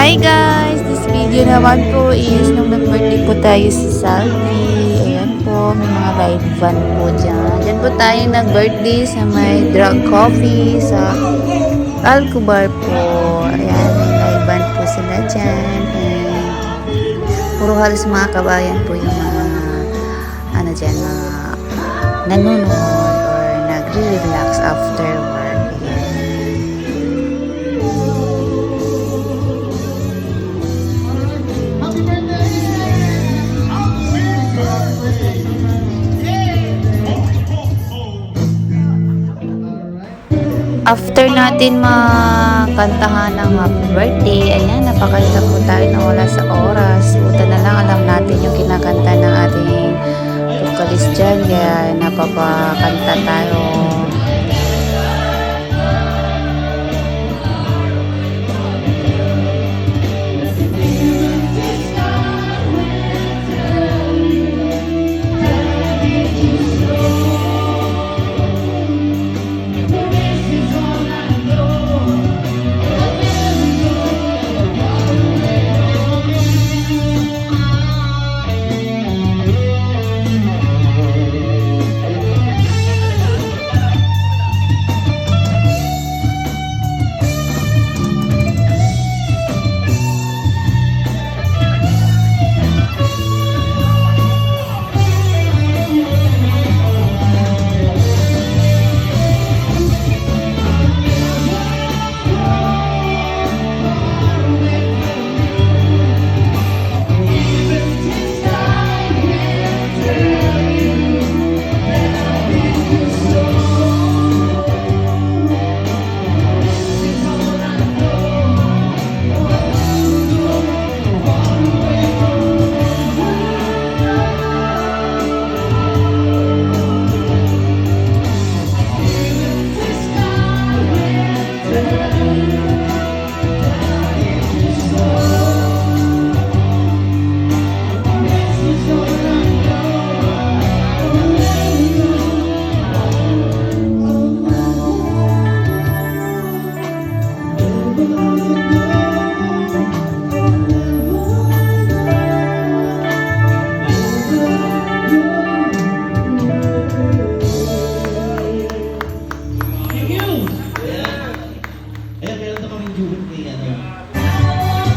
Hi guys! This video naman po is nung nag-birthday po tayo sa Salvi. Ayan po, may mga live van po dyan. Dyan po tayo nag-birthday sa may drug coffee sa Alcobar po. Ayan, may live van po sila dyan. And puro halos mga kabayan po yung mga ano dyan, mga nanonood or nagre-relax after work. After natin makantahan ng happy birthday, ayan, napakanta po tayo na wala sa oras. Buta na lang alam natin yung kinakanta ng ating vocalist dyan, kaya napapakanta tayo.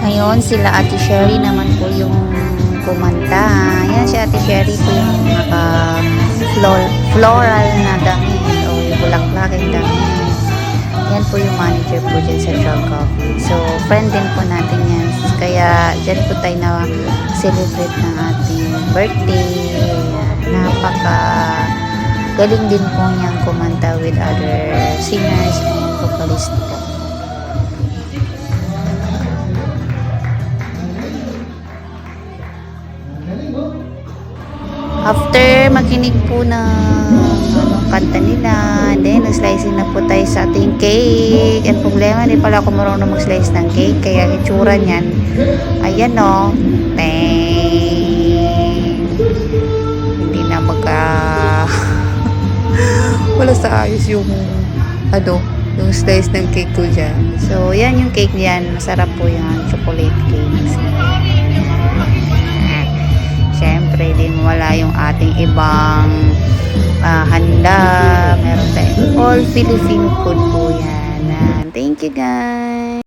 Ngayon, sila Ate Sherry naman po yung kumanta. Yan, si Ate Sherry po yung naka-floral na damit o yung bulaklaking damit. Yan po yung manager po dyan sa Drug Coffee. So, friend din po natin yan. Kaya, dyan po tayo na-celebrate ng ating birthday. Napaka-galing din po niyang kumanta with other singers and vocalists po. After makinig po ng kanta nila, and then nag-slicing na po tayo sa ating cake. Ang problema, hindi pala ako marunong mag-slice ng cake, kaya itsura niyan, ayan o, hindi na wala sa ayos yung yung slice ng cake ko dyan. So, yan yung cake niyan, masarap po yan, chocolate cake. Siyempre, din wala yung ating ibang handa. Meron tayong all Filipino food po yan. Thank you guys.